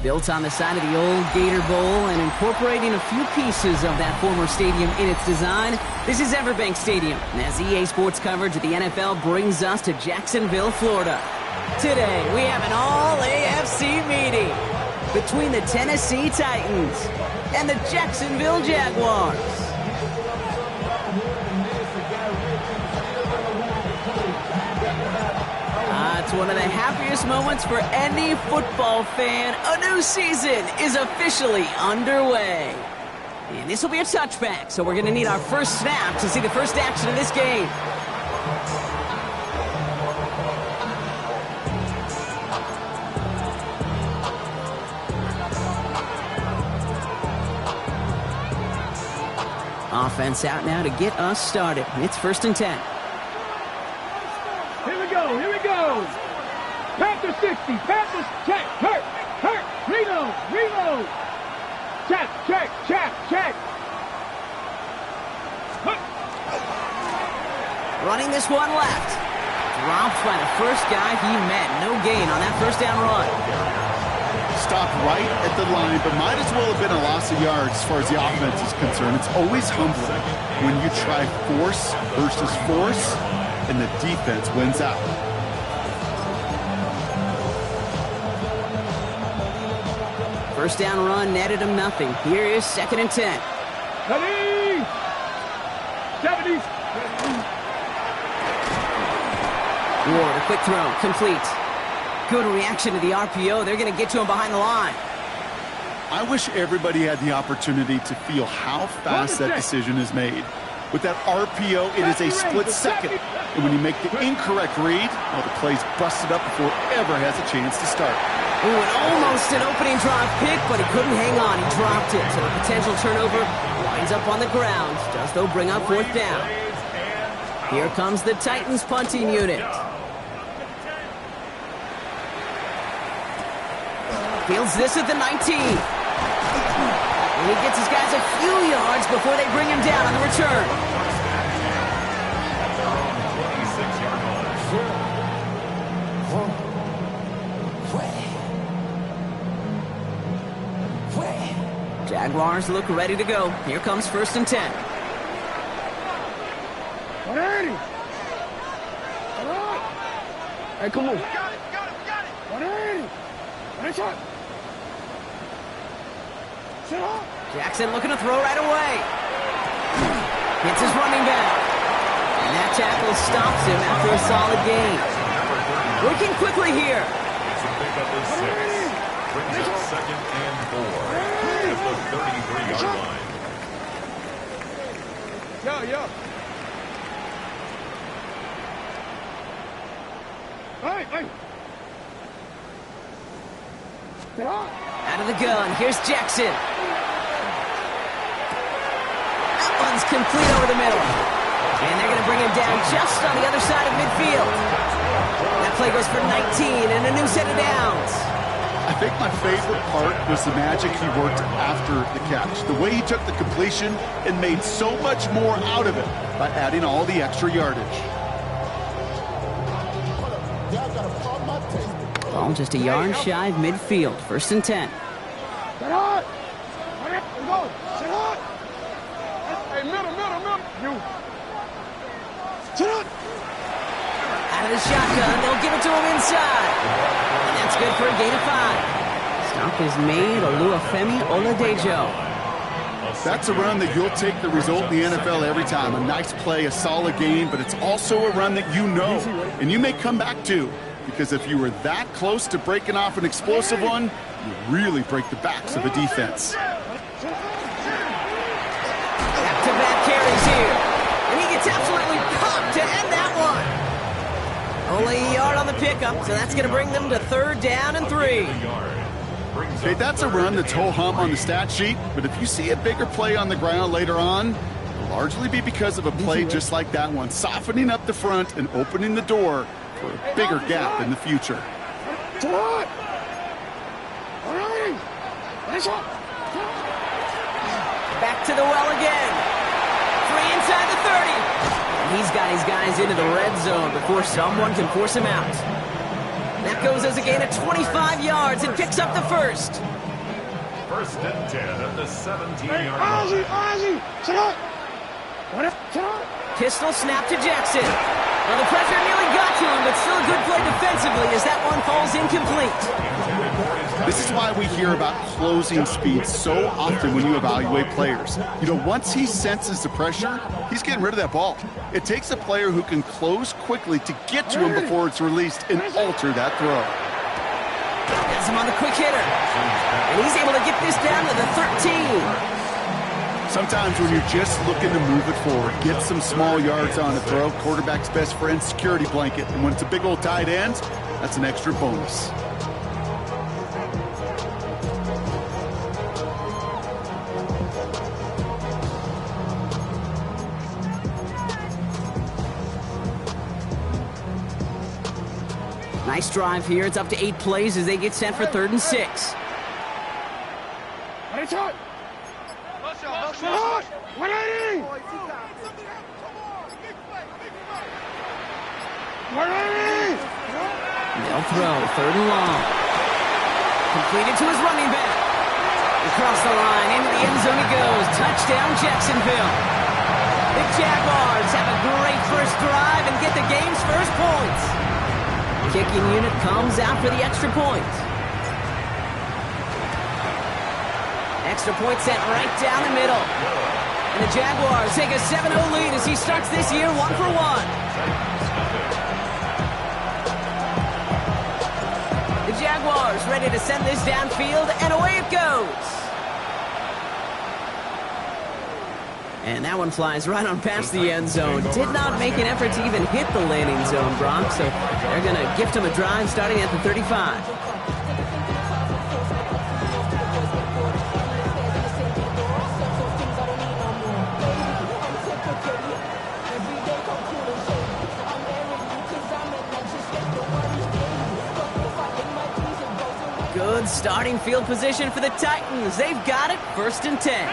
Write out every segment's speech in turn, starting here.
Built on the side of the old Gator Bowl and incorporating a few pieces of that former stadium in its design, this is Everbank Stadium, as EA Sports coverage of the NFL brings us to Jacksonville, Florida. Today, we have an all-AFC meeting between the Tennessee Titans and the Jacksonville Jaguars. It's one of the happiest moments for any football fan. A new season is officially underway. And this will be a touchback, so we're going to need our first snap to see the first action of this game. Offense out now to get us started. It's 1st and 10. Here we go. Panthers 60, Panthers, check, hurt, reload. Check. Running this one left. Dropped by the first guy he met. No gain on that first down run. Stopped right at the line, but might as well have been a loss of yards as far as the offense is concerned. It's always humbling when you try force versus force, and the defense wins out. First down run netted him nothing. Here is 2nd and 10. 70. Ward, a quick throw, complete. Good reaction to the RPO. They're going to get to him behind the line. I wish everybody had the opportunity to feel how fast that decision is made. With that RPO, it is a split second. And when you make the incorrect read, well, the play's busted up before it ever has a chance to start. Ooh, and almost an opening drive pick, but he couldn't hang on. He dropped it, so a potential turnover winds up on the ground. Does, though, bring up 4th down. Here comes the Titans punting unit. Fields this at the 19. And he gets his guys a few yards before they bring him down on the return. Jaguars look ready to go. Here comes 1st and 10. 180. Hey, come on. Got it. 180. Nice up. Sit up. Jackson looking to throw right away. Hits his running back. And that tackle stops him after a solid gain. Working quickly here. It's a pickup of 6. Brings up 2nd and 4. At the 33-yard line. Yo. Hey. Out of the gun, here's Jackson. That one's complete over the middle. And they're going to bring him down just on the other side of midfield. That play goes for 19 and a new set of downs. I think my favorite part was the magic he worked after the catch. The way he took the completion and made so much more out of it by adding all the extra yardage. Ball just a yard shy of midfield. 1st and 10. Sit hard. Sit hard. Hey, middle. You. Sit hard. Out of the shotgun, they'll give it to him inside. And that's good for a gain of 5. Stop is made. Oluwafemi Oladejo. That's a run that you'll take the result in the NFL every time. A nice play, a solid game, but it's also a run that you know and you may come back to. Because if you were that close to breaking off an explosive one, you really break the backs of a defense. Back-to-back carries here. And he gets absolutely popped to end that one. Only a yard on the pickup, so that's going to bring them to 3rd down and 3. Okay, that's a run that's ho-hum on the stat sheet, but if you see a bigger play on the ground later on, it'll largely be because of a play just like that one, softening up the front and opening the door for a bigger gap in the future. Back to the well again. Free inside the 30. And he's got his guys into the red zone before someone can force him out. That That goes as a gain of 25 yards and picks up the first. First and 10 at the 17-yard line. Pistol snap to Jackson. Well, the pressure nearly got to him, but still a good play defensively as that one falls incomplete. This is why we hear about closing speed so often when you evaluate players. You know, once he senses the pressure, he's getting rid of that ball. It takes a player who can close quickly to get to him before it's released and alter that throw. Has him on the quick hitter. And he's able to get this down to the 13. Sometimes when you're just looking to move it forward, get some small yards on the throw, quarterback's best friend, security blanket. And when it's a big old tight end, that's an extra bonus. Nice drive here. It's up to 8 plays as they get set for 3rd and 6. They'll throw, 3rd and long. Completed to his running back. Across the line, into the end zone he goes. Touchdown, Jacksonville. The Jaguars have a great first drive and get the game's first points. Kicking unit comes out for the extra point. Extra point sent right down the middle. And the Jaguars take a 7-0 lead as he starts this year 1 for 1. The Jaguars ready to send this downfield, and away it goes. And that one flies right on past the end zone. Did not make an effort to even hit the landing zone, Brock, so they're going to gift him a drive starting at the 35. Good starting field position for the Titans. They've got it, 1st and 10.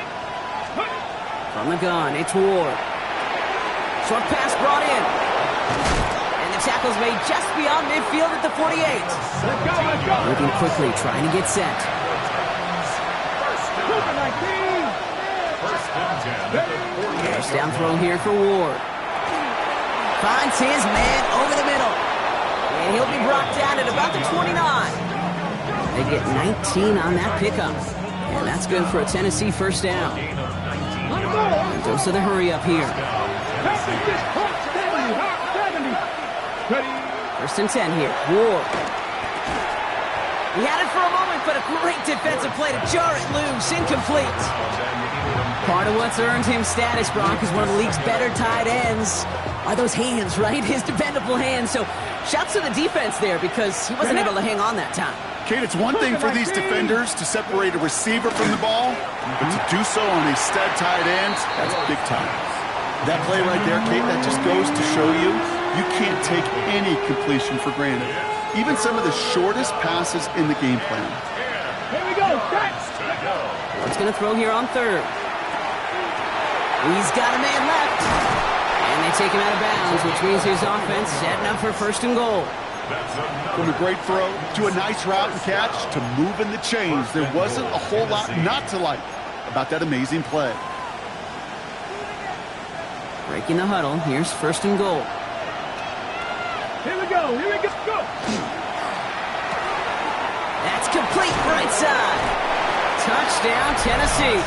From the gun, it's Ward. Short pass brought in. And the tackle's made just beyond midfield at the 48. Moving quickly, trying to get set. First down throw here for Ward. Finds his man over the middle. And he'll be brought down at about the 29. They get 19 on that pickup. And that's good for a Tennessee first down. Goes to the hurry up here. 1st and 10 here. Ward. He had it for a moment, but a great defensive play to jar it loose. Incomplete. Part of what's earned him status, Brock, is one of the league's better tight ends. Are those hands, right? His dependable hands. So shouts to the defense there because he wasn't able to hang on that time. Kate, it's one thing for these defenders to separate a receiver from the ball, but to do so on a stud tight end, that's big time. That play right there, Kate, that just goes to show you, you can't take any completion for granted. Even some of the shortest passes in the game plan. Here we go. What's going to throw here on 3rd? He's got a man left. And they take him out of bounds, which means his offense setting up for 1st and goal. From a great throw to a nice route and catch to moving the chains, there wasn't a whole lot not to like about that amazing play. Breaking the huddle, here's 1st and goal. Here we go, go! That's complete right side. Touchdown, Tennessee.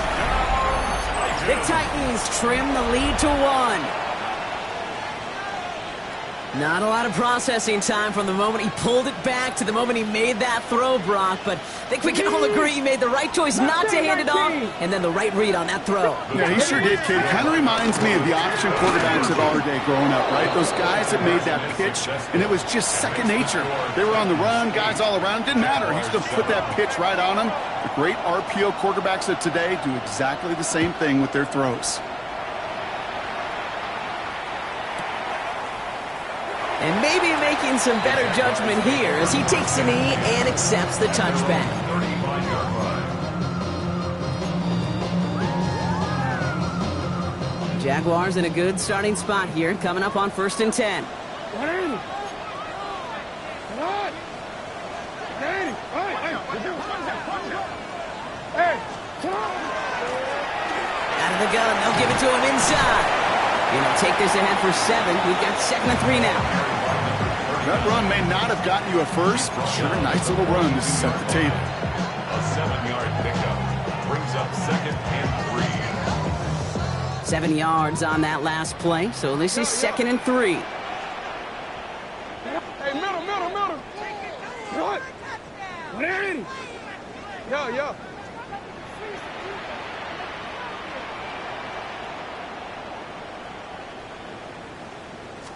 The Titans trim the lead to 1. Not a lot of processing time from the moment he pulled it back to the moment he made that throw, Brock, but I think we can all agree he made the right choice not to hand it off, and then the right read on that throw. Yeah, he sure did, kid. Kind of reminds me of the option quarterbacks of our day growing up, right? Those guys that made that pitch, and it was just second nature. They were on the run, guys all around. Didn't matter. He's going to put that pitch right on them. The great RPO quarterbacks of today do exactly the same thing with their throws. And maybe making some better judgment here as he takes a knee and accepts the touchback. Jaguars in a good starting spot here, coming up on 1st and 10. the gun. They'll give it to him inside. And he'll take this ahead for 7. We've got 2nd and 3 now. That run may not have gotten you a first, but sure, nice little run to set the table. A 7-yard pickup brings up 2nd and 3. 7 yards on that last play, so this is 2nd and 3. Hey, middle. What? What are you? Yo.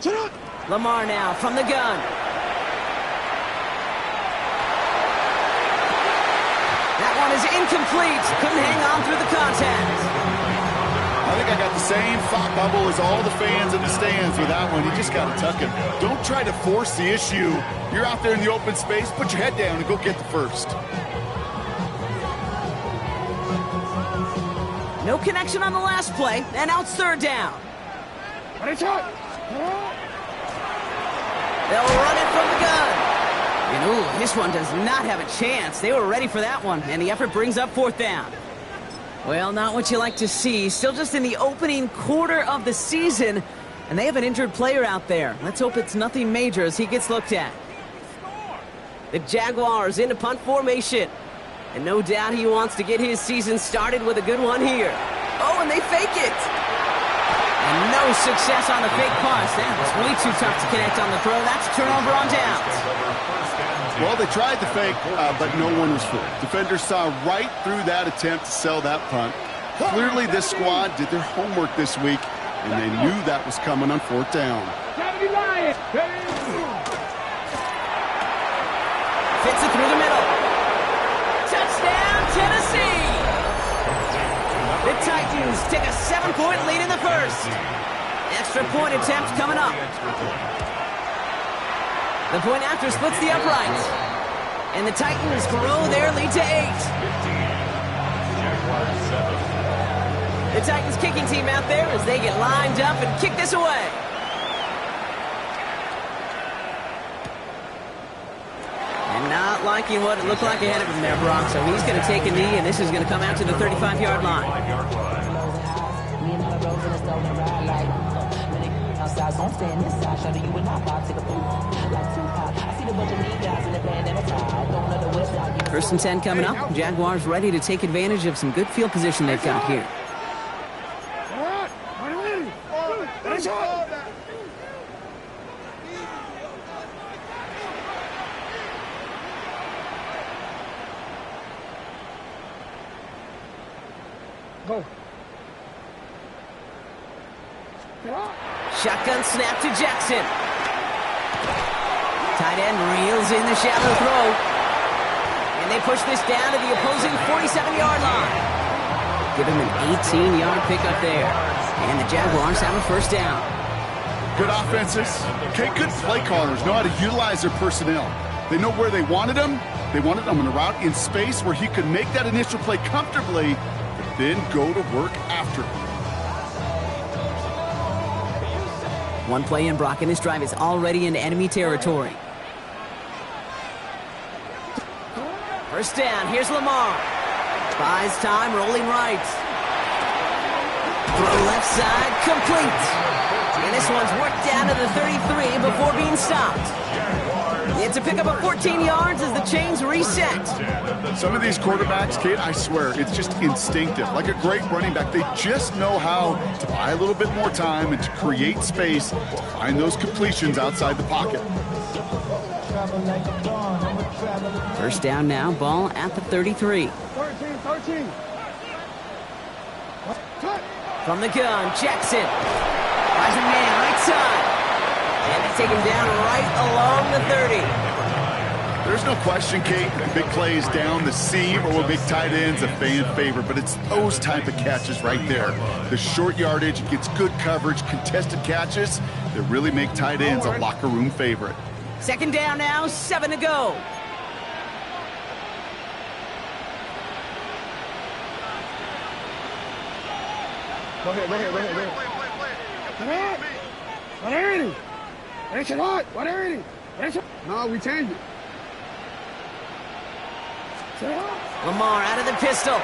Shut up. Lamar now from the gun. That one is incomplete. Couldn't hang on through the contact. I think I got the same thought bubble as all the fans in the stands with that one. You just got to tuck it. Don't try to force the issue. You're out there in the open space. Put your head down and go get the first. No connection on the last play, and now it's 3rd down. What are you They'll run it from the gun. And ooh, this one does not have a chance. They were ready for that one, and the effort brings up 4th down. Well, not what you like to see. Still just in the opening quarter of the season, and they have an injured player out there. Let's hope it's nothing major as he gets looked at. The Jaguars into punt formation. And no doubt he wants to get his season started with a good one here. Oh, and they fake it. And no success on the fake pass. That was way too tough to connect on the throw. That's a turnover on downs. Well, they tried the fake, but no one was fooled. Defenders saw right through that attempt to sell that punt. Clearly, this squad did their homework this week, and they knew that was coming on 4th down. Fits it through the middle. Touchdown, Tennessee! The Titans take a 7-point lead in the first. Extra point attempt coming up. The point after splits the uprights. And the Titans grow their lead to 8. The Titans kicking team out there as they get lined up and kick this away. And not liking what it looked like ahead of him there, Brock. So he's going to take a knee, and this is going to come out to the 35-yard line. First and 10 coming up. Jaguars ready to take advantage of some good field position they've got here. Go. Shotgun snap to Jackson. Tight end reels in the shallow throw. And they push this down to the opposing 47-yard line. Give him an 18-yard pickup there. And the Jaguars have a first down. Good offenses. Okay, good play callers know how to utilize their personnel. They know where they wanted him. They wanted him in a route in space where he could make that initial play comfortably, but then go to work after. One play in, Brock, and this drive is already into enemy territory. First down, here's Lamar. Buys time, rolling right. Throw left side, complete. And this one's worked down to the 33 before being stopped. It's a pickup of 14 yards as the chains reset. Some of these quarterbacks, Kate, I swear, it's just instinctive. Like a great running back, they just know how to buy a little bit more time and to create space to find those completions outside the pocket. First down now, ball at the 33. 13. From the gun, Jackson. Rising man, right side. And they take him down right along the 30. There's no question, Kate, big plays down the seam or with big tight ends a fan favorite, but it's those type of catches right there. The short yardage, it gets good coverage, contested catches that really make tight ends a locker room favorite. Second down now, 7 to go. Go ahead. What are you? That's a lot. What are you? No, we changed it. Lamar out of the pistol.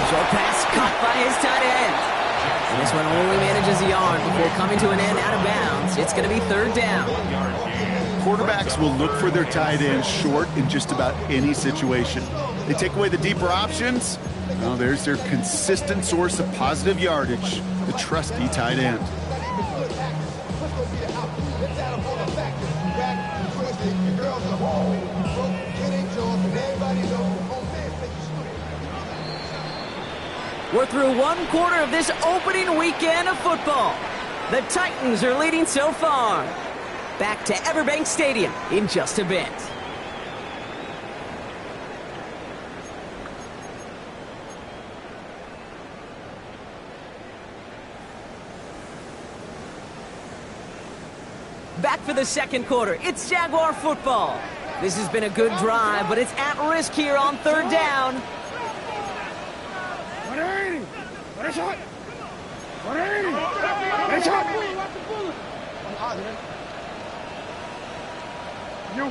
Short pass caught by his tight end. And this one only manages a yard before coming to an end out of bounds. It's going to be third down. Quarterbacks will look for their tight end short in just about any situation. They take away the deeper options. Well, there's their consistent source of positive yardage, the trusty tight end. We're through one quarter of this opening weekend of football. The Titans are leading so far. Back to Everbank Stadium in just a bit. Back for the second quarter. It's Jaguar football. This has been a good drive, but it's at risk here on third down. What a shot! What a shot! You.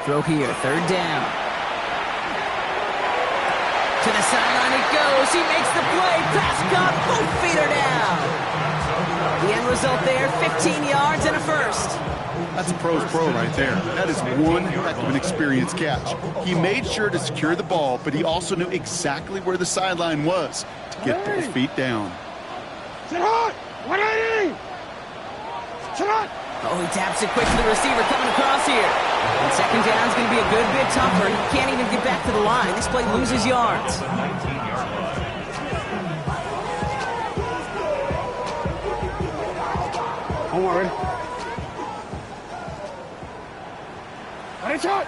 Throw here, third down. To the sideline it goes. He makes the play. Pass caught. Both feet are down. The end result there, 15 yards and a first. That's a pro's pro right there. That is one heck of an experienced catch. He made sure to secure the ball, but he also knew exactly where the sideline was to get both feet down. Sit hot! 180! Sit hot! Oh, he taps it quick to the receiver coming across here. And second down is going to be a good bit tougher. He can't even get back to the line. This play loses yards. Don't worry. Shot.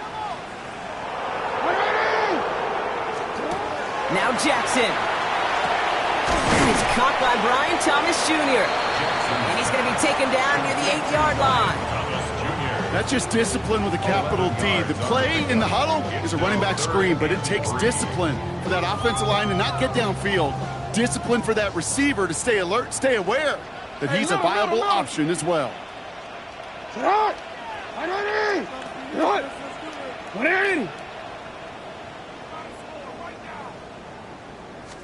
Now Jackson. And he's caught by Brian Thomas Jr. And he's going to be taken down near the 8-yard line. That's just discipline with a capital D. The play in the huddle is a running back screen, but it takes discipline for that offensive line to not get downfield. Discipline for that receiver to stay alert, stay aware that he's a viable option as well. Shot. 180. What? 180.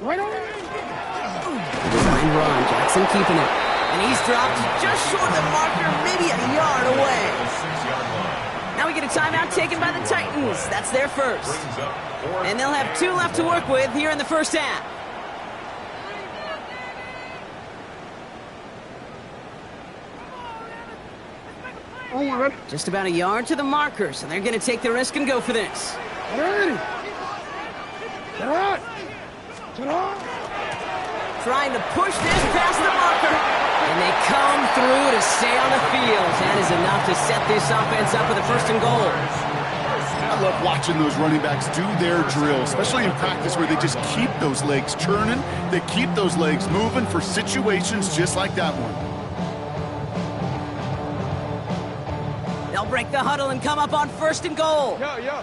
Right on. Design run. Jackson keeping it. And he's dropped just short of the marker, maybe a yard away. Now we get a timeout taken by the Titans. That's their first. And they'll have 2 left to work with here in the first half. Just about a yard to the marker, so they're going to take the risk and go for this. Trying to push this past the marker. And they come through to stay on the field. That is enough to set this offense up with a first and goal. I love watching those running backs do their drill, especially in practice where they just keep those legs churning. They keep those legs moving for situations just like that one. They'll break the huddle and come up on first and goal. Yeah.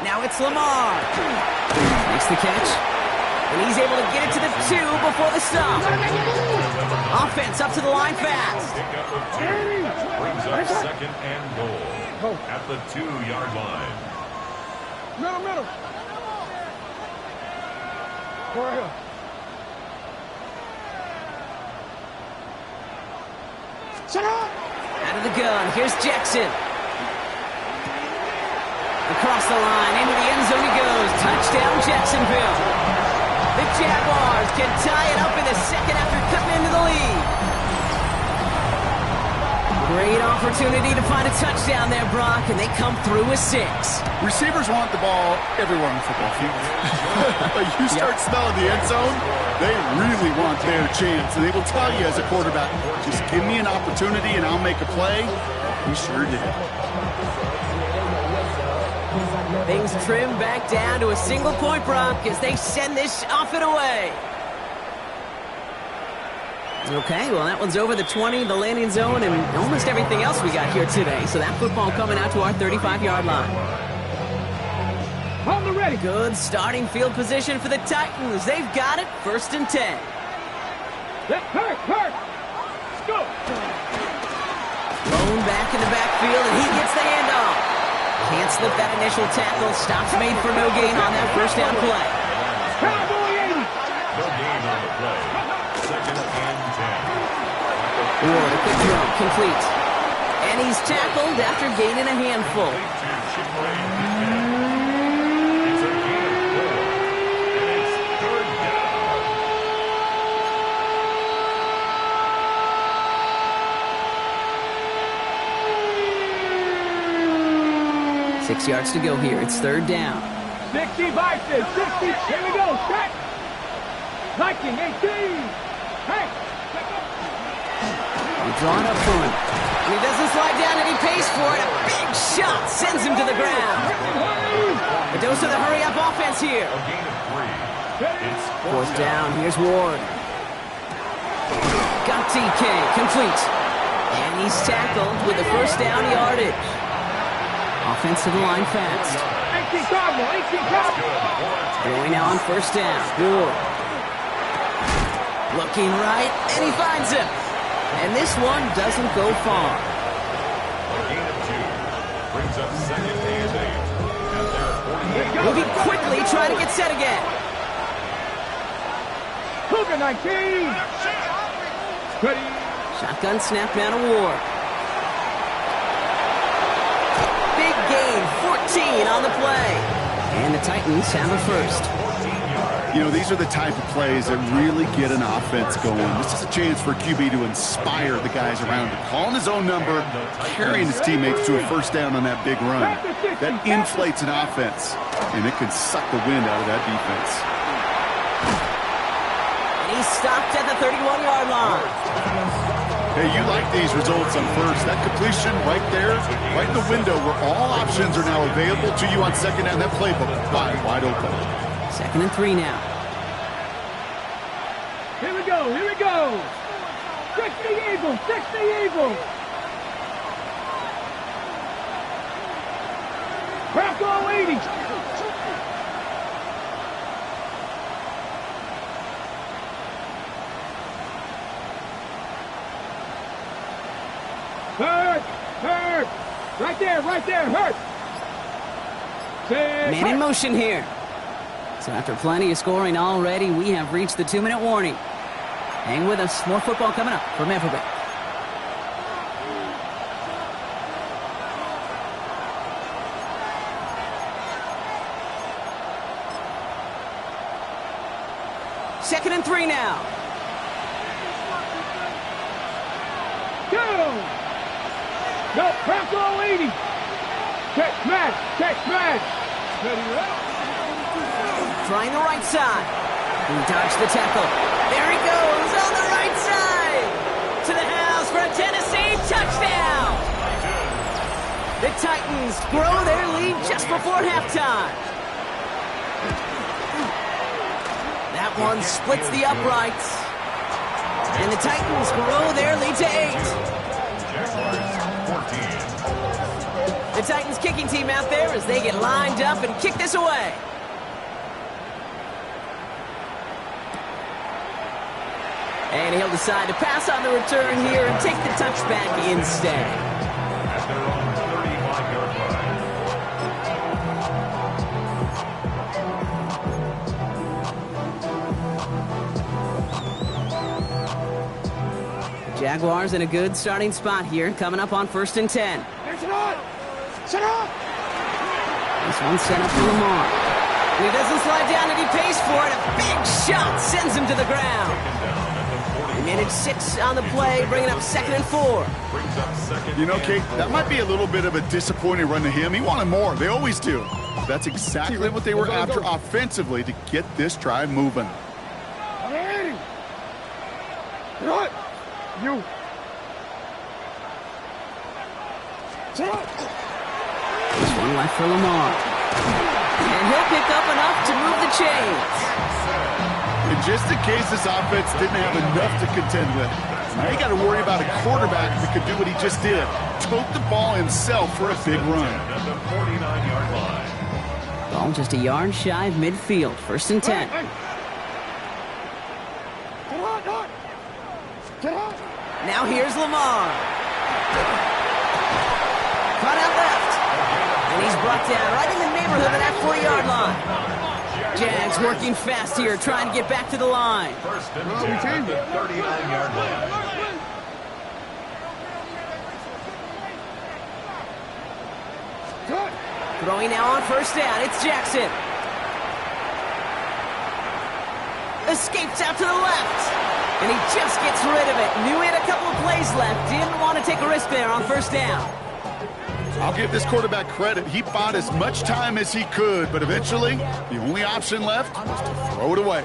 Now it's Lamar. Makes the catch. And he's able to get it to the 2 before the stop. Offense up to the line fast. Brings up second and goal at the 2-yard line. Middle. Go right here. Out of the gun, here's Jackson. Across the line, into the end zone he goes. Touchdown, Jacksonville. The Jaguars can tie it up in the second after cutting into the lead. Great opportunity to find a touchdown there, Brock, and they come through with 6. Receivers want the ball everywhere on the football field. But you start smelling the end zone, they really want their chance. And they will tell you as a quarterback, just give me an opportunity and I'll make a play. He sure did. Things trim back down to a single point, Brock, as they send this off and away. Okay, well, that one's over the 20, the landing zone, and almost everything else we got here today. So that football coming out to our 35-yard line. On the ready. Good starting field position for the Titans. They've got it, 1st and 10. Hurt. Let's go. Thrown back in the backfield, and he gets the handoff. Can't slip that initial tackle. Stops made for no gain on that first down play. No gain on the play. Second and 10. Ward, a quick throw, complete. And he's tackled after gaining a handful. It's a gain of 4. And it's third down. 6 yards to go here. It's third down. 60 Vikings, 60. Here we go. Set. Viking 18. Hey. He's drawn up for him. And he doesn't slide down, and he pays for it. A big shot sends him to the ground. A dose of the hurry-up offense here. A gain of 3. It's Fourth down. Here's Ward. Got TK. Complete. And he's tackled with the first down yardage. Offense to the line fast. 18 Cardinal, 18 Cardinal. Throwing now on first down. Ward. Looking right, and he finds him. And this one doesn't go far. a gain of 2. Brings up second and 8. At their 48. Moving quickly, trying to get set again. Cougar 19. Ready. Shotgun snap now to Ward. Big gain, 14 on the play. And the Titans have a first. You know, these are the type of plays that really get an offense going. This is a chance for QB to inspire the guys around him. Calling his own number, carrying his teammates to a first down on that big run. That inflates an offense, and it can suck the wind out of that defense. And he's stopped at the 31-yard line. Hey, you like these results on first. That completion right there, right in the window where all options are now available to you on second down. That playbook wide open. Second and 3 now. Here we go, here we go. 60 Eagles, 60 Eagles. Bronco 80. Hurt. Right there, hurt. Man in motion here. So after plenty of scoring already, we have reached the 2-minute warning. Hang with us. More football coming up from Everbank. Second and 3 now. Go! No, Bronco 80. Catch match. Ready up. Trying the right side. He dodged the tackle. There he goes on the right side. To the house for a Tennessee touchdown. The Titans grow their lead just before halftime. That one splits the uprights. And the Titans grow their lead to 8. 14. The Titans kicking team out there as they get lined up and kick this away. And he'll decide to pass on the return here and take the touchback instead. At their own 35-yard The Jaguars in a good starting spot here, coming up on first and 10. Set up. This one's set up for Lamar. And he doesn't slide down, and he pays for it. A big shot sends him to the ground. He managed 6 on the play, bringing up second and 4. You know, Kate, that might be a little bit of a disappointing run to him. He wanted more. They always do. That's exactly what they were after offensively to get this drive moving. You. This one left for Lamar. And he'll pick up enough to move the chains. And just in case this offense didn't have enough to contend with, now you got to worry about a quarterback that could do what he just did. Tote the ball himself for a big run. At the 49-yard line. Ball just a yard shy of midfield. First and 10. Now here's Lamar. Caught out left. And he's brought down right in the neighborhood of that 40-yard line. Jags working fast here, trying to get back to the line. First and 10 at the 39-yard line. Throwing now on first down. It's Jackson. Escapes out to the left. And he just gets rid of it. Knew he had a couple of plays left. Didn't want to take a risk there on first down. I'll give this quarterback credit. He bought as much time as he could, but eventually, the only option left was to throw it away.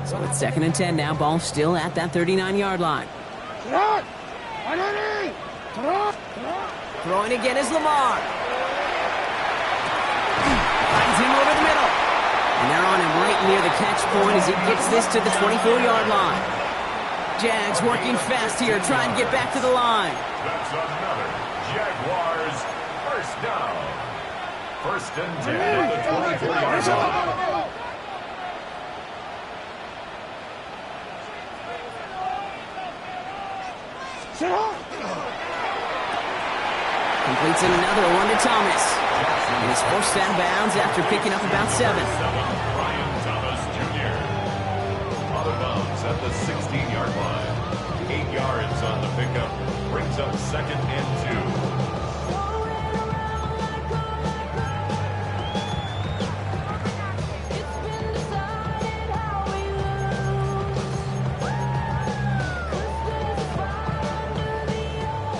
So it's second and 10 now. Ball still at that 39-yard line. Throwing again is Lamar. Finds him over the middle. And they're on him right near the catch point as he gets this to the 24-yard line. Jags working fast here, trying to get back to the line. That's another Jaguars first down. First and 10 at the 24-yard line. Completes in another one to Thomas. And he's forced out of bounds after picking up about 7. Brian Thomas Jr. Out of bounds at the 16-yard line. 8 yards on the pickup. Brings up second and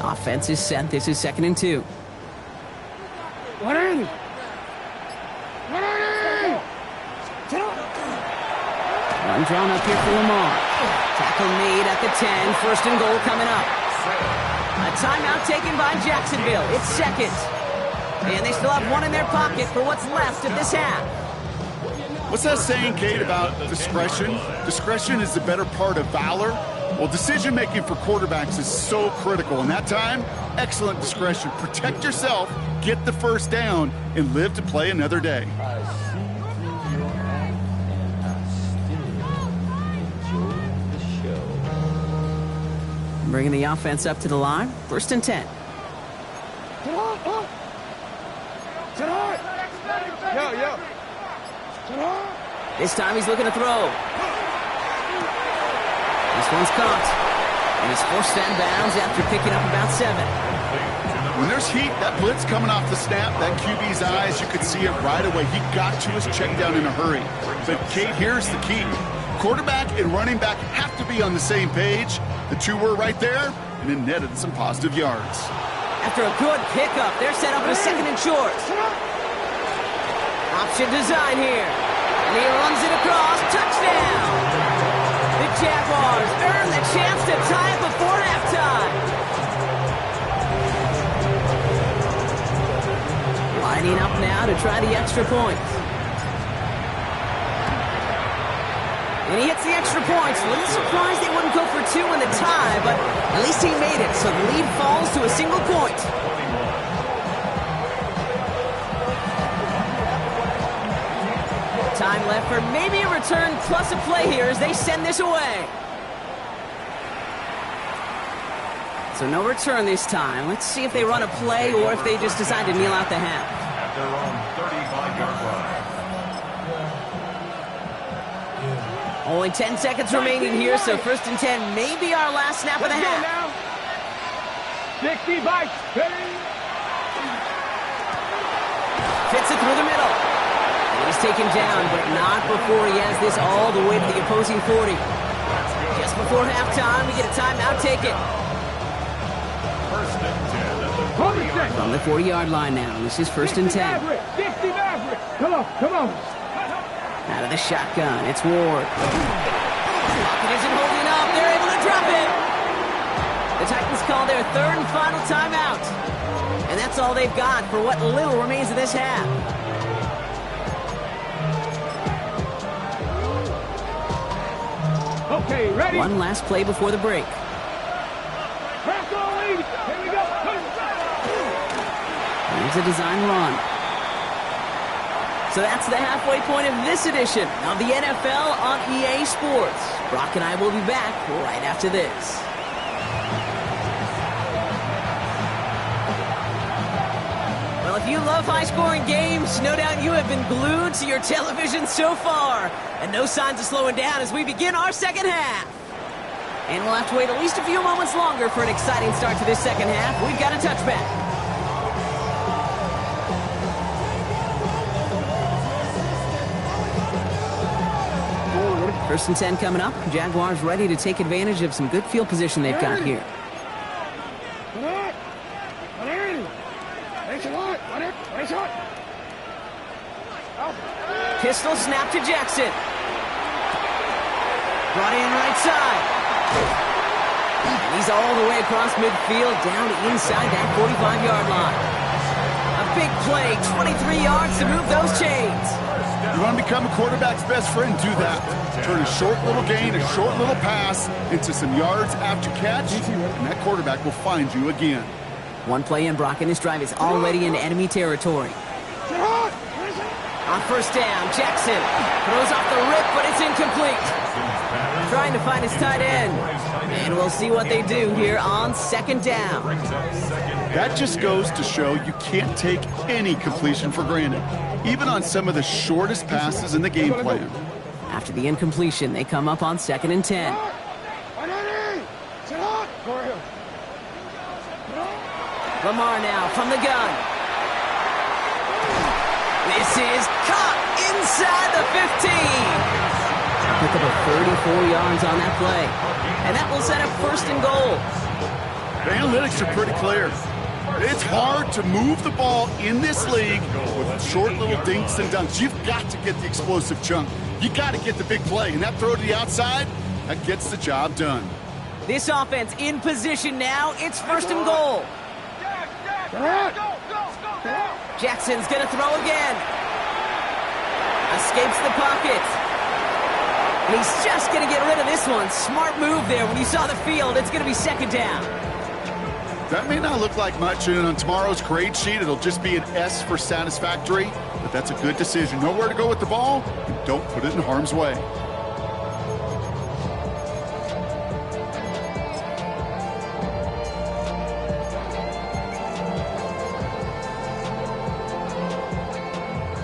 2. Offense is set. This is second and 2. One drawn up here for Lamar. Tackle made at the 10. First and goal coming up. A timeout taken by Jacksonville. It's second. And they still have one in their pocket for what's left of this half. What's that saying, Kate, about discretion? Discretion is the better part of valor. Well, decision-making for quarterbacks is so critical. In that time, excellent discretion. Protect yourself, get the first down, and live to play another day. Bringing the offense up to the line. First and 10. This time he's looking to throw. This one's caught. And he's forced out of bounds after picking up about 7. When there's heat, that blitz coming off the snap, that QB's eyes, you could see it right away. He got to his check down in a hurry. But, Kate, here's the key. Quarterback and running back have to be on the same page. The two were right there, and it netted some positive yards. After a good pickup, they're set up with a second and short. Option design here. And he runs it across. Touchdown! The Jaguars earn the chance to tie it before halftime. Lining up now to try the extra point. And he hits the extra points. A little surprised they wouldn't go for 2 in the tie, but at least he made it, so the lead falls to a single point. Time left for maybe a return plus a play here as they send this away. So no return this time. Let's see if they run a play or if they just decide to kneel out the half. At their own 35-yard line. Only 10 seconds remaining here, so first and 10 may be our last snap of the half. 60 by 30. Fits it through the middle. And he's taken down, but not before he has this all the way to the opposing 40. Just before halftime, we get a timeout taken. First and 10 at the 40-yard line. From the 40-yard line now, this is first and 10. 60 Maverick. Come on, come on. Out of the shotgun, it's Ward. Pocket isn't holding up. They're able to drop it. The Titans call their third and final timeout. And that's all they've got for what little remains of this half. Okay, ready? One last play before the break. Press all lead. Here we go. Here's a design run. So that's the halfway point of this edition of the NFL on EA Sports. Brock and I will be back right after this. Well, if you love high-scoring games, no doubt you have been glued to your television so far. And no signs of slowing down as we begin our second half. And we'll have to wait at least a few moments longer for an exciting start to this second half. We've got a touchback. First and 10 coming up. Jaguars ready to take advantage of some good field position they've got here. Pistol snap to Jackson. Brought in right side. And he's all the way across midfield, down inside that 45-yard line. A big play, 23 yards to move those chains. You want to become a quarterback's best friend? Do that. Turn a short little gain, a short little pass into some yards after catch, and that quarterback will find you again. One play in, Brock, and this drive is already into enemy territory. On first down, Jackson throws off the rip, but it's incomplete. Trying to find his tight end. And we'll see what they do here on second down. That just goes to show you can't take any completion for granted, even on some of the shortest passes in the game plan. After the incompletion, they come up on second and 10. Lamar now from the gun. This is caught inside the 15. Pick up a 34 yards on that play. And that will set up first and goal. The analytics are pretty clear. It's hard to move the ball in this league with short little dinks and dunks. You've got to get the explosive chunk. You got to get the big play. And that throw to the outside, that gets the job done. This offense in position now. It's first and goal. Jackson's going to throw again. Escapes the pocket. And he's just going to get rid of this one. Smart move there. When you saw the field, it's going to be second down. That may not look like much, and on tomorrow's grade sheet, it'll just be an S for satisfactory, but that's a good decision. Know where to go with the ball, and don't put it in harm's way.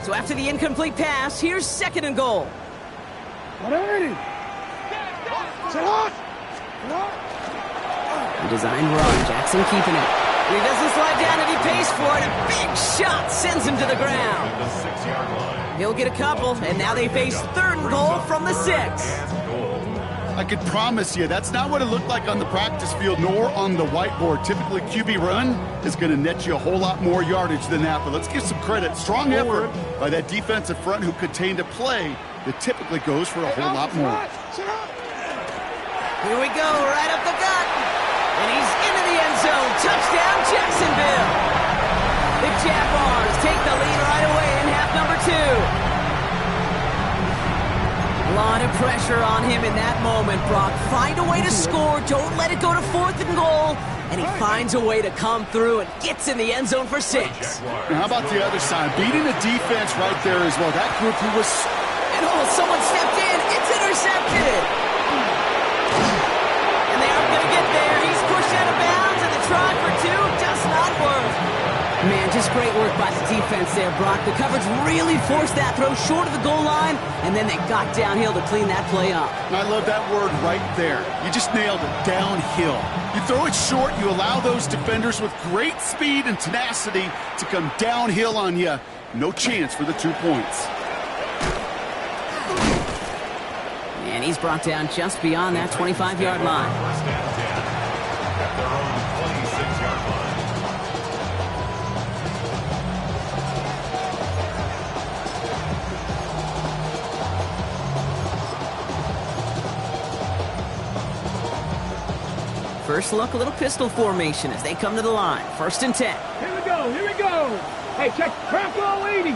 So after the incomplete pass, here's second and goal. The design run, Jackson keeping it. He doesn't slide down and he pays for it. A big shot sends him to the ground. He'll get a couple, and now they face third and goal from the 6. I could promise you that's not what it looked like on the practice field nor on the whiteboard. Typically, QB run is going to net you a whole lot more yardage than that, but let's give some credit. Strong effort by that defensive front who contained a play that typically goes for a whole lot more. Here we go, right up the gut. And he's into the end zone. Touchdown, Jacksonville. The Jaguars take the lead right away in half number 2. A lot of pressure on him in that moment, Brock. Find a way to score. Don't let it go to fourth and goal. And he finds a way to come through and gets in the end zone for 6. Now, how about the other side? Beating the defense right there as well. That group who was... And someone stepped in. It's intercepted. And they aren't going to get there. He's pushed out of bounds, and the try for 2 does not work. Man, just great work by the defense there, Brock. The coverage really forced that throw short of the goal line, and then they got downhill to clean that play up. I love that word right there. You just nailed it, downhill. You throw it short, you allow those defenders with great speed and tenacity to come downhill on you. No chance for the 2 points. And he's brought down just beyond that 25-yard line. At their own 26-yard line. First look, a little pistol formation as they come to the line. First and 10. Here we go, here we go. Hey, check crack all 80.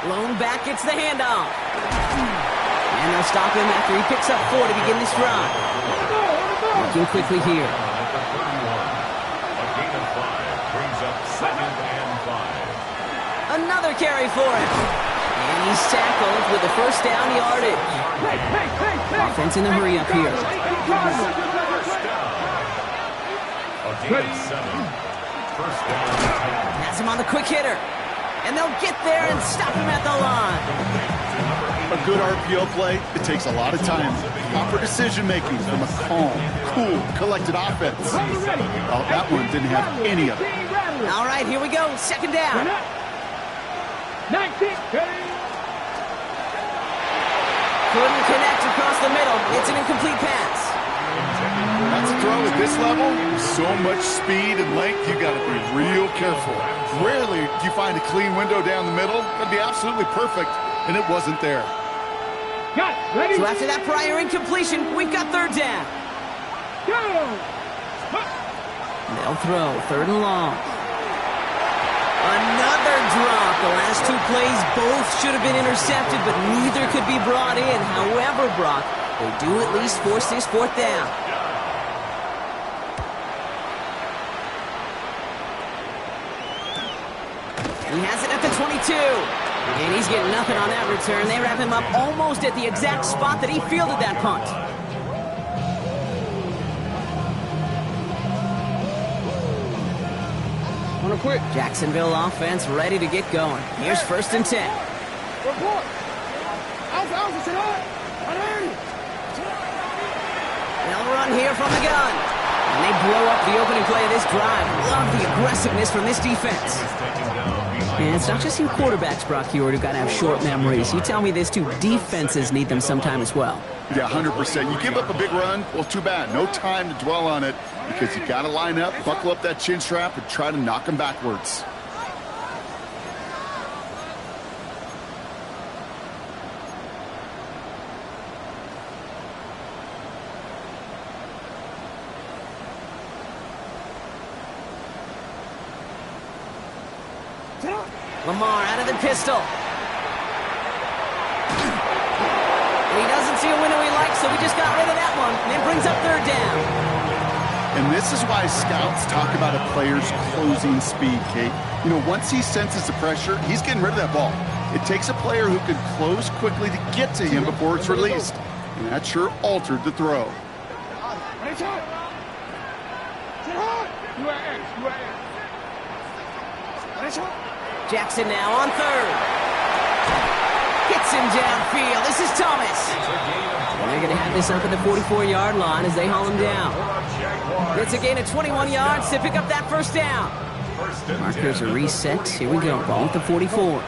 Lone back gets the handoff. And they'll stop him after he picks up 4 to begin this drive. Working quickly here. A gain of 5 brings up second and 5. Another carry for him. And he's tackled with the first down yardage. Offense in the hurry up here. First down. Has him on the quick hitter. And they'll get there and stop him at the line. A good RPO play, it takes a lot of time. Proper decision-making from a calm, cool, collected offense. Oh, that one didn't have any of it. All right, here we go. Second down. 19. Couldn't connect across the middle. It's an incomplete pass. That's a throw at this level. So much speed and length, you got to be real careful. Rarely do you find a clean window down the middle. That'd be absolutely perfect, and it wasn't there. Got it. Ready? So after that prior incompletion, we've got third down. Go. They'll throw third and long. Another drop. The last two plays both should have been intercepted, but neither could be brought in. However, Brock, they do at least force this fourth down. He has it at the 22. And he's getting nothing on that return. They wrap him up almost at the exact spot that he fielded that punt. On a quick. Jacksonville offense ready to get going. Here's first and 10. Report. Alpha, sit on. They'll run here from the gun. And they blow up the opening play of this drive. Love the aggressiveness from this defense. And it's not just your quarterbacks, Brock Huard, who've got to have short memories. You tell me this too, defenses need them sometime as well. Yeah, 100%. You give up a big run, well, too bad. No time to dwell on it because you got to line up, buckle up that chin strap, and try to knock them backwards. Lamar out of the pistol. He doesn't see a window he likes, so he just got rid of that one. And it brings up third down. And this is why scouts talk about a player's closing speed, Kate. You know, once he senses the pressure, he's getting rid of that ball. It takes a player who can close quickly to get to him before it's released. And that sure altered the throw. Jackson now on third. Gets him downfield. This is Thomas. And they're going to have this up at the 44-yard line as they haul him down. It's a gain of 21 yards to pick up that first down. Markers are reset. Here we go. Ball at the 44.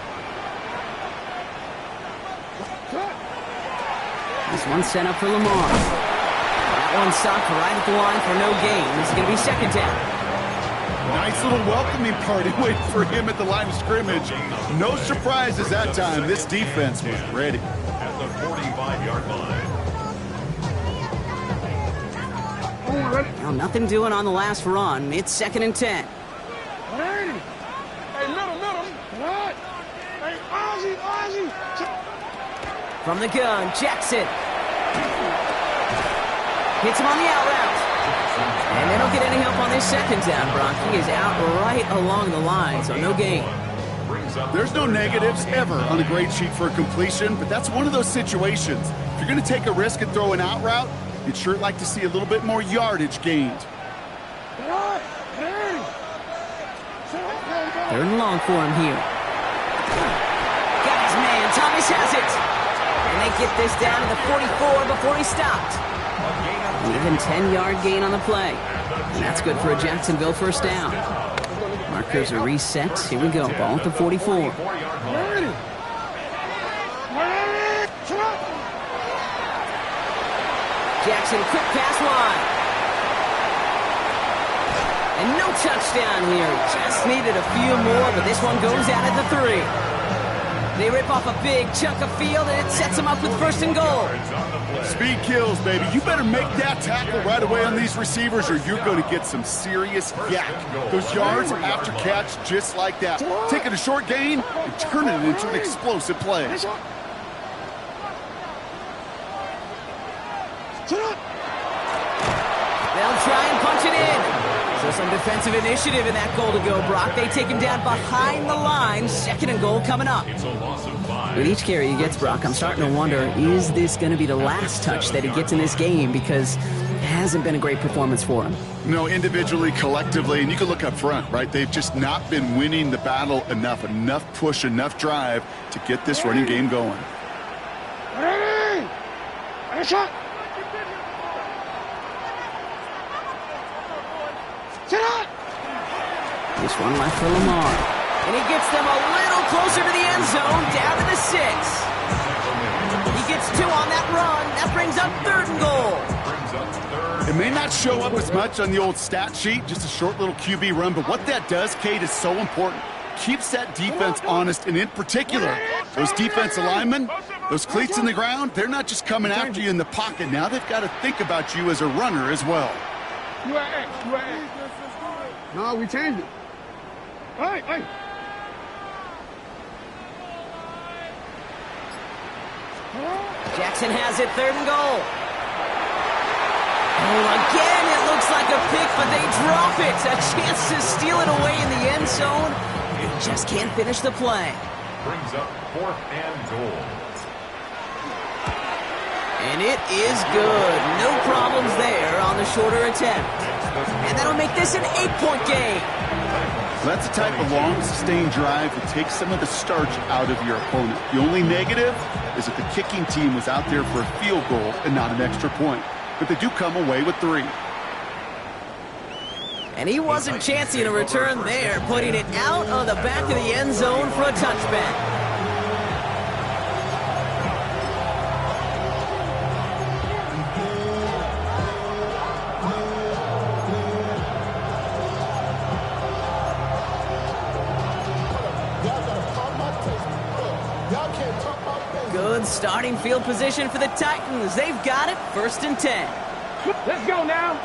This one set up for Lamar. That one stopped right at the line for no gain. This is going to be second down. Nice little welcoming party waiting for him at the line of scrimmage. No surprises that time. This defense was ready. At the 45-yard line. Well, nothing doing on the last run. It's second and 10. Hey, little. What? Hey, Ozzie. From the gun, Jackson. Hits him on the out route. And they don't get any help on this second down, Brock. He is out right along the line, so no gain. There's no negatives ever on a grade sheet for a completion, but that's one of those situations. If you're going to take a risk and throw an out route, you'd sure like to see a little bit more yardage gained. Third and long for him here. Got his man. Thomas has it. And they get this down to the 44 before he stopped. Even 10-yard gain on the play. And that's good for a Jacksonville first down. Markers are reset. Here we go. Ball at the 44. Jackson, quick pass wide. And no touchdown here. Just needed a few more, but this one goes out at the 3. They rip off a big chunk of field, and it sets them up with first and goal. Speed kills, baby. You better make that tackle right away on these receivers, or you're going to get some serious yak. Those yards after catch, just like that. Taking a short gain and turning it into an explosive play. They'll try and punch it in. So Some defensive initiative in that goal to go, Brock. They take him down behind the line. 2nd and goal coming up. It's a loss of 5. With each carry he gets, Brock, I'm starting to wonder, is this going to be the last touch that he gets in this game? Because it hasn't been a great performance for him. No, individually, collectively, and you can look up front, right? They've just not been winning the battle enough push, enough drive to get this running game going. Ready! And a shot! Sit out! This one left for Lamar. And he gets them a little closer to the end zone, down to the 6. He gets 2 on that run. That brings up 3rd and goal. It may not show up as much on the old stat sheet, just a short little QB run, but what that does, Kate, is so important. Keeps that defense honest, and in particular, those defensive linemen, those cleats in the ground, they're not just coming after you in the pocket. Now they've got to think about you as a runner as well. You are X. No, we changed it. Hey! Jackson has it, 3rd and goal. Oh, again, it looks like a pick, but they drop it. A chance to steal it away in the end zone. Just can't finish the play. Brings up 4th and goal. And it is good. No problems there on the shorter attempt. And that'll make this an 8-point game. That's the type of long, sustained drive that takes some of the starch out of your opponent. The only negative is that the kicking team was out there for a field goal and not an extra point. But they do come away with 3. And he wasn't chancing a return there, putting it out of the back of the end zone for a touchback. Good starting field position for the Titans. They've got it, 1st and 10. Let's go now.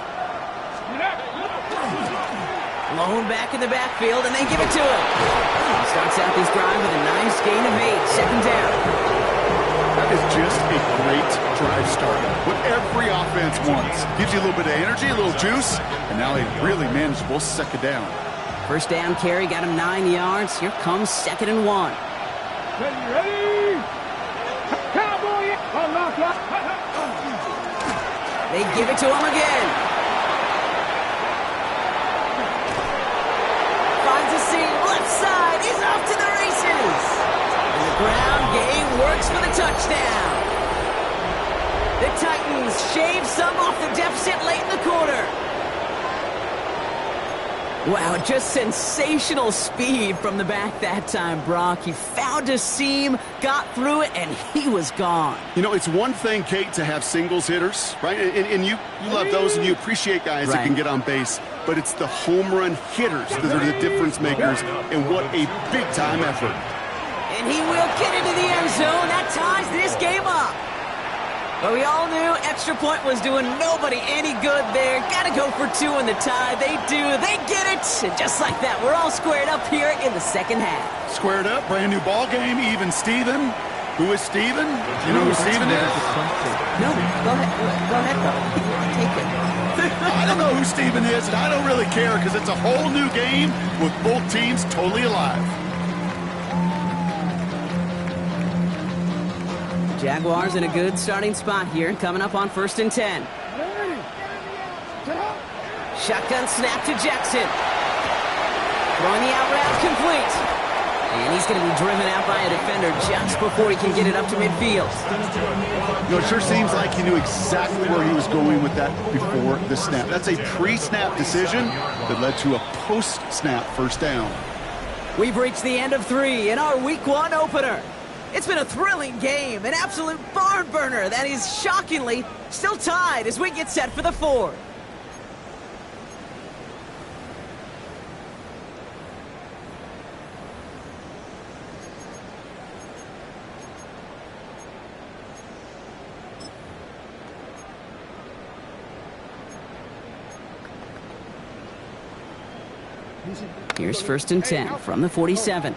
Lone back in the backfield, and they give it to him. He starts out this drive with a nice gain of 8, 2nd down. That is just a great drive starter. What every offense wants. Gives you a little bit of energy, a little juice, and now a really manageable 2nd down. 1st down carry got him 9 yards. Here comes 2nd and 1. Ready? Cowboy! They give it to him again. Finds a seam, left side, he's off to the races. And the ground game works for the touchdown. The Titans shave some off the deficit late in the quarter. Wow, just sensational speed from the back that time, Brock. He found a seam, got through it, and he was gone. You know, it's one thing, Kate, to have singles hitters, right? And you love those and you appreciate guys that can get on base. But it's the home run hitters that are the difference makers, and what a big-time effort. And he will get into the end zone. That ties this game up. But we all knew extra point was doing nobody any good there. Got to go for 2 in the tie. They do. They get it. And just like that, we're all squared up here in the 2nd half. Squared up, brand new ball game, even Steven. Who is Steven? You know who Steven is? No, go ahead. Go ahead, though. Take it. I don't know who Steven is, and I don't really care because it's a whole new game with both teams totally alive. Jaguars in a good starting spot here, coming up on 1st and 10. Shotgun snap to Jackson. Throwing the out route complete. And he's going to be driven out by a defender just before he can get it up to midfield. You know, it sure seems like he knew exactly where he was going with that before the snap. That's a pre-snap decision that led to a post-snap 1st down. We've reached the end of 3 in our Week 1 opener. It's been a thrilling game, an absolute barn burner that is shockingly still tied as we get set for the 4th. Here's 1st and 10 from the 47.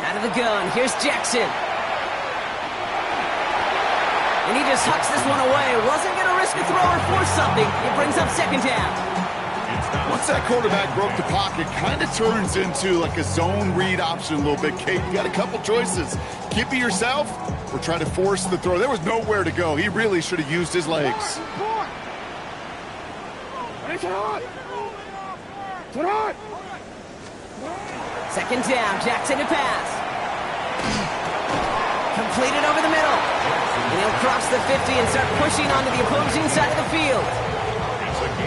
Out of the gun, here's Jackson. And he just hucks this one away. Wasn't going to risk a throw or force something. It brings up second down. Once that quarterback broke the pocket, kind of turns into like a zone read option a little bit. Kate, you got a couple choices. Keep it yourself or try to force the throw. There was nowhere to go. He really should have used his legs. Second down, Jackson to pass. Completed over the middle. And he'll cross the 50 and start pushing onto the opposing side of the field.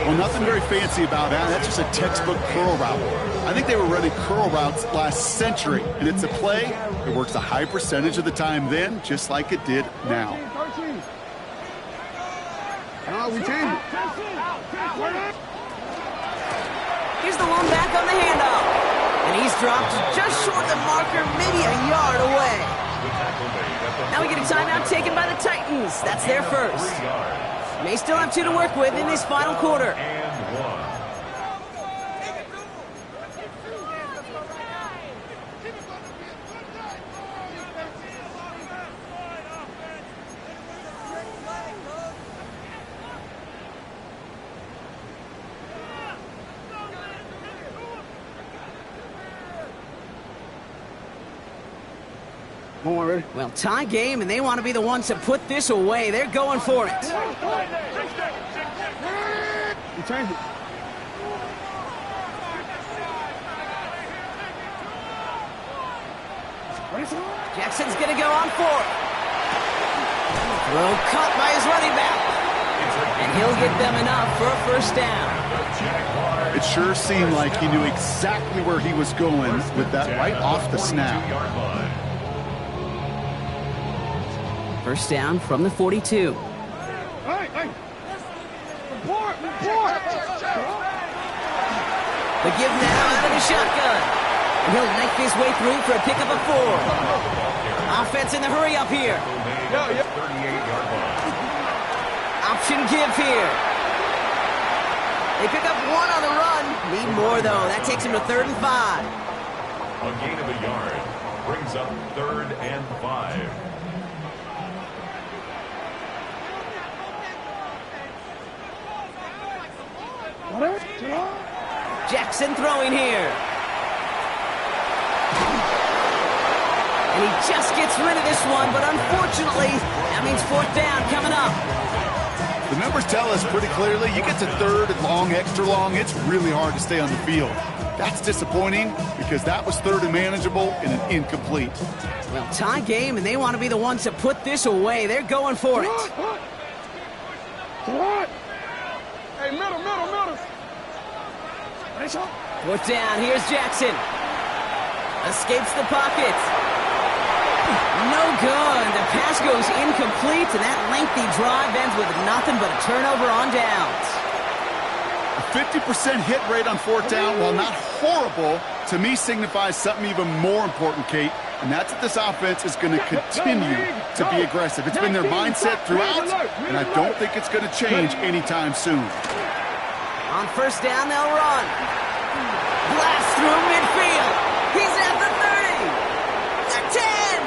Well, nothing very fancy about that. That's just a textbook curl route. I think they were running curl routes last century, and it's a play that works a high percentage of the time then, just like it did now. We change it. Here's the one back on the handoff. And he's dropped just short of the marker, maybe a yard away. Now we get a timeout taken by the Titans. That's their first. May still have 2 to work with in this final quarter. Well, tie game, and they want to be the ones to put this away. They're going for it. You change it. Jackson's going to go on 4th. Throw caught by his running back. And he'll get them enough for a first down. It sure seemed like he knew exactly where he was going with that right off the snap. First down from the 42. Hey. Report. The give now out of the shotgun. And he'll knife his way through for a pickup of 4. Offense in the hurry up here. Option give here. They pick up 1 on the run. Need more, though. That takes him to 3rd and 5. A gain of a yard brings up 3rd and 5. Jackson throwing here. And he just gets rid of this one, but unfortunately, that means 4th down coming up. The numbers tell us pretty clearly, you get to 3rd and long, extra long, it's really hard to stay on the field. That's disappointing because that was 3rd and manageable and an incomplete. Well, tie game, and they want to be the ones to put this away. They're going for it. Hey, middle. 4th down, here's Jackson. Escapes the pocket. No good. The pass goes incomplete, and that lengthy drive ends with nothing but a turnover on downs. A 50% hit rate on 4th down, while not horrible, to me signifies something even more important, Kate, and that's that this offense is going to continue to be aggressive. It's been their mindset throughout, and I don't think it's going to change anytime soon. On 1st down, they'll run. Blast through midfield. He's at the 30. The 10.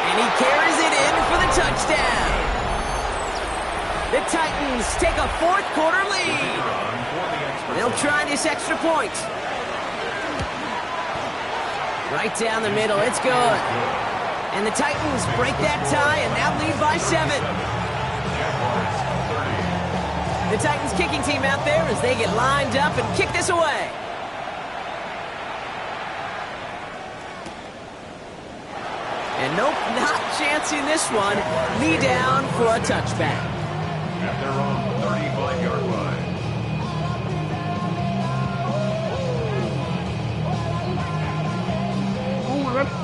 And he carries it in for the touchdown. The Titans take a 4th quarter lead. They'll try this extra point. Right down the middle. It's good. And the Titans break that tie and now lead by 7. The Titans kicking team out there as they get lined up and kick this away. And nope, not chancing this one. Knee down for a touchback. At their own 35-yard line.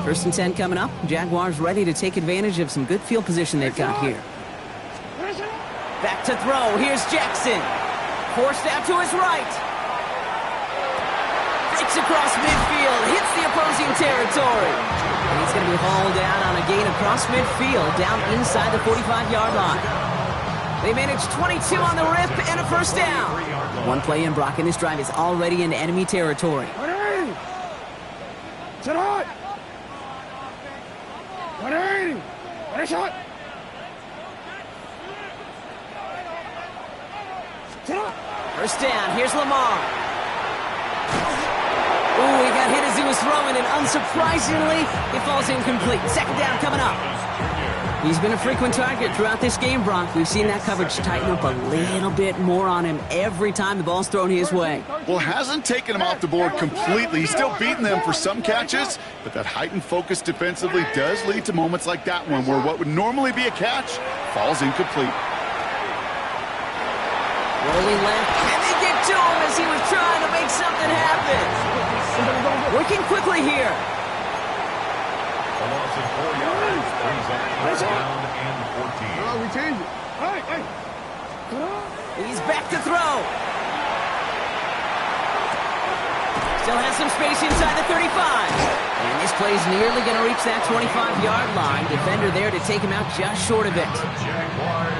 1st and 10 coming up. Jaguars ready to take advantage of some good field position they've got here. Back to throw. Here's Jackson. Forced out to his right. Breaks across midfield. Hits the opposing territory. And he's going to be hauled down on a gain across midfield, down inside the 45-yard line. They managed 22 on the rip and a 1st down. One play in, Brock, and this drive is already in enemy territory. Sit hot. 180. Finish hot. First down, here's Lamar. Ooh, he got hit as he was throwing, and unsurprisingly, it falls incomplete. Second down coming up. He's been a frequent target throughout this game, Brock. We've seen that coverage tighten up a little bit more on him every time the ball's thrown his way. Well, hasn't taken him off the board completely. He's still beating them for some catches, but that heightened focus defensively does lead to moments like that one where what would normally be a catch falls incomplete. Rolling left, and they get to him as he was trying to make something happen. Working quickly here. A loss of 4 yards brings up first down and 14. Oh, we changed it. Hey. He's back to throw. Still has some space inside the 35. And this play's nearly going to reach that 25-yard line. Defender there to take him out just short of it.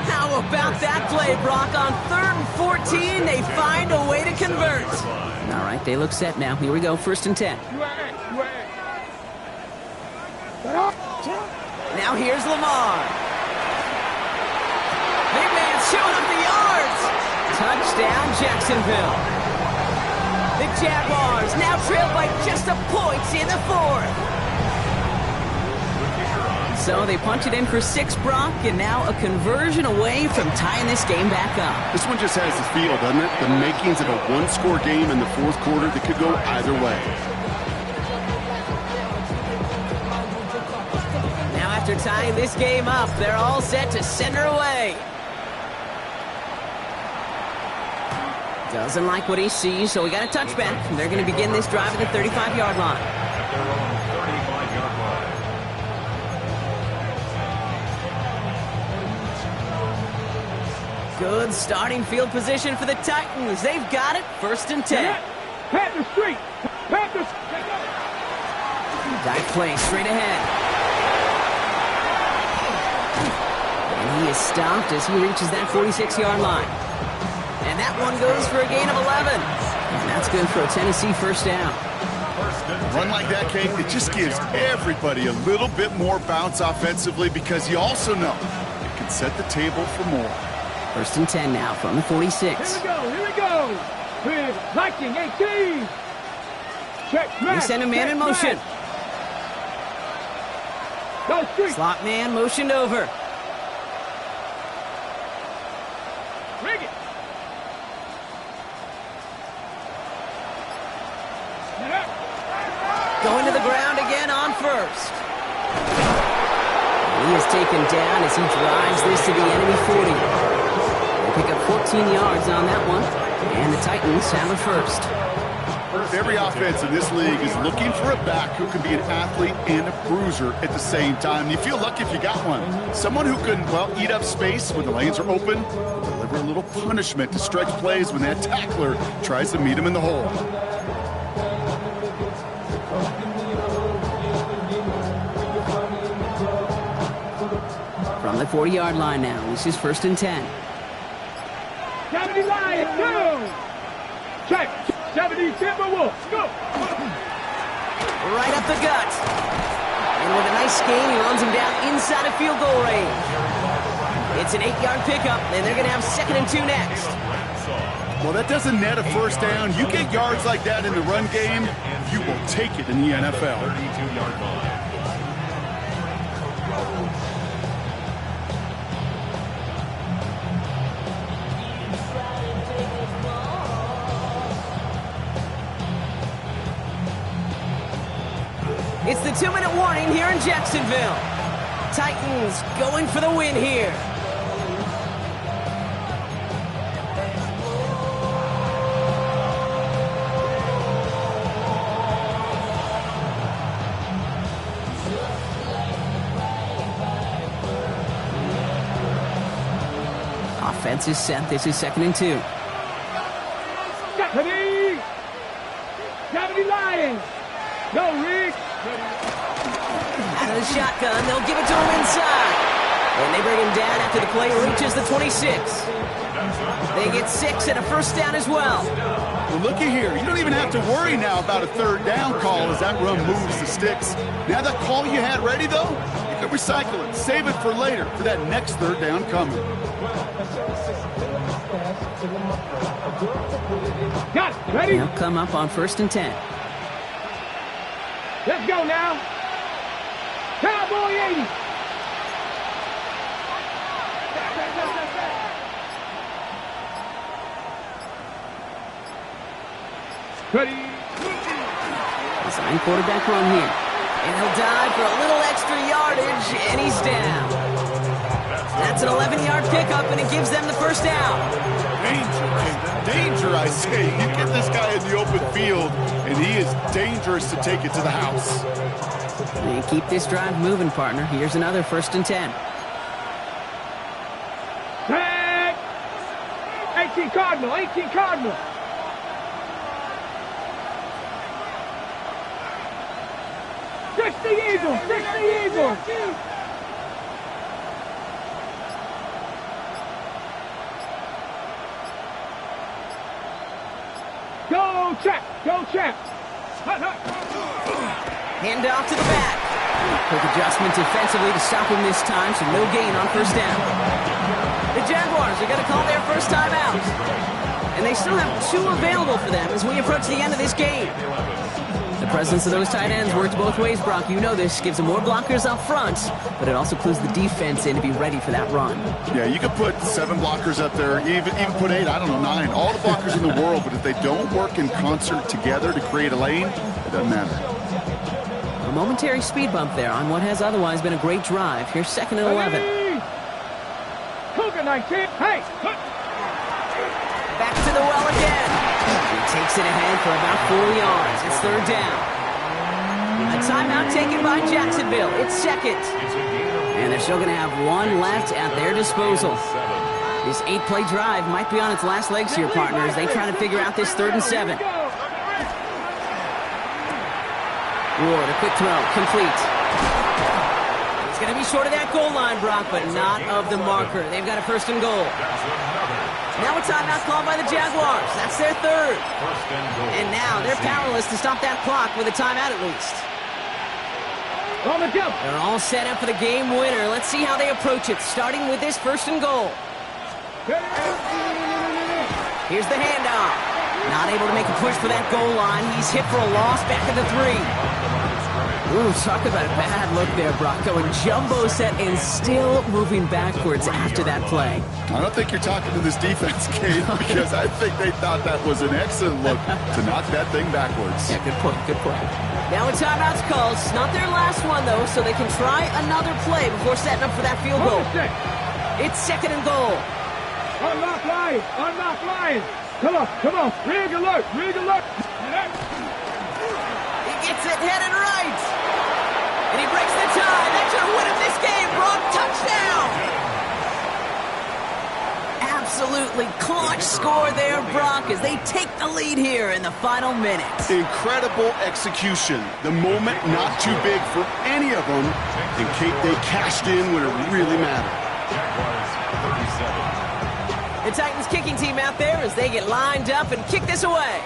How about that play, Brock? On 3rd and 14, they find a way to convert. All right, they look set now. Here we go, 1st and 10. Now here's Lamar. Big man showing up the yards. Touchdown, Jacksonville. The Jaguars now trail by just a point in the 4th. So they punch it in for 6, Brock, and now a conversion away from tying this game back up. This one just has the feel, doesn't it? The makings of a one-score game in the 4th quarter that could go either way. Now after tying this game up, they're all set to send her away. Doesn't like what he sees, so we got a touchback. They're going to begin this drive at the 35-yard line. At their own 35-yard line. Good starting field position for the Titans. They've got it, 1st and 10. Pat the street. Dive play straight ahead. And he is stopped as he reaches that 46-yard line. And that one goes for a gain of 11. And that's good for a Tennessee first down. Run like that, Kate, it just gives everybody a little bit more bounce offensively because you also know it can set the table for more. 1st and 10 now from the 46. Here we go. With Viking 18. Check, They send a man in motion. Go street. Slot man motioned over. Bring it. Going to the ground again on 1st. He is taken down as he drives this to the enemy 40. They pick up 14 yards on that one, and the Titans have a 1st. Every offense in this league is looking for a back who can be an athlete and a bruiser at the same time. You feel lucky if you got one. Someone who can, well, eat up space when the lanes are open, deliver a little punishment to stretch plays when that tackler tries to meet him in the hole. From the 40-yard line now, this is 1st and 10. 70 Lions, go! Check, 70 Timberwolves, go! Right up the gut. And with a nice gain, he runs him down inside of field goal range. It's an 8-yard pickup, and they're going to have 2nd and 2 next. Well, that doesn't net a first down. You get yards like that in the run game, you will take it in the NFL. 32-yard line. It's the 2-minute warning here in Jacksonville. Titans going for the win here. Offense is set. This is 2nd and 2. 70 Lions. No, Rick. Out of the shotgun, they'll give it to him inside. And they bring him down after the play reaches the 26. They get 6 and a first down as well. Well, looky here. You don't even have to worry now about a 3rd down call as that run moves the sticks. Now that call you had ready, though, you can recycle it. Save it for later for that next 3rd down coming. Got it. Ready? They'll come up on 1st and 10. Let's go now. Cowboy 80. Ready? Design quarterback run here. And he'll dive for a little extra yardage, and he's down. That's an 11-yard pickup, and it gives them the first down. Danger, I say. You get this guy in the open field, and he is dangerous to take it to the house. And keep this drive moving, partner. Here's another 1st and 10. Tag! 18 Cardinal, 18 Cardinal. Fix the Eagle, fix the Eagle. Go check, go check. Hut, hut. Hand off to the back. Quick adjustment defensively to stop him this time, so no gain on 1st down. The Jaguars are going to call their first time out. And they still have 2 available for them as we approach the end of this game. The presence of those tight ends works both ways, Brock. You know this. Gives them more blockers up front, but it also clues the defense in to be ready for that run. Yeah, you could put 7 blockers up there, even put 8, I don't know, 9. All the blockers in the world, but if they don't work in concert together to create a lane, it doesn't matter. A momentary speed bump there on what has otherwise been a great drive. Here's 2nd and 11. Cougar 19. Hey! Back to the well again. He takes it ahead for about 4 yards. It's 3rd down. A timeout taken by Jacksonville. It's 2nd. And they're still going to have 1 left at their disposal. This 8-play drive might be on its last legs here, partners. They try to figure out this 3rd and 7. Ward, a quick throw, complete. It's going to be short of that goal line, Brock, but not of the marker. They've got a 1st and goal. Now a timeout called by the Jaguars. That's their 3rd. And now they're powerless to stop that clock with a timeout at least. On the jump. They're all set up for the game winner. Let's see how they approach it, starting with this 1st and goal. Here's the handoff. Not able to make a push for that goal line. He's hit for a loss back at the 3. Ooh, talk about a bad look there, Brock. Going jumbo set and still moving backwards after that play. I don't think you're talking to this defense, Kate, because I think they thought that was an excellent look to knock that thing backwards. Yeah, good point, good point. Now a timeout's called. It's not their last one, though, so they can try another play before setting up for that field goal. It's 2nd and goal. Unlock line, unlock line. Come on, rig alert, rig alert. He gets it headed right. And he breaks the tie. That should win him this game, Brock. Touchdown. Absolutely clutch score there, Brock, as they take the lead here in the final minutes. Incredible execution. The moment not too big for any of them. And Kate, they cashed in when it really mattered. Jaguars 37. The Titans kicking team out there as they get lined up and kick this away.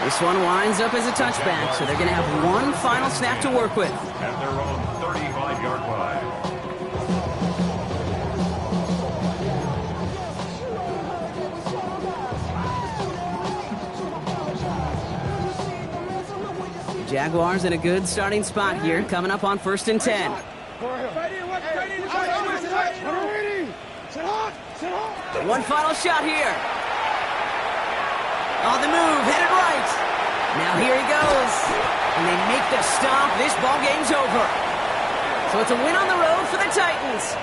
This one winds up as a touchback, so they're going to have 1 final snap to work with. At their own 35-yard line. The Jaguars in a good starting spot here, coming up on 1st and 10. One final shot here. On the move, headed right. Now here he goes. And they make the stop. This ball game's over. So it's a win on the road for the Titans.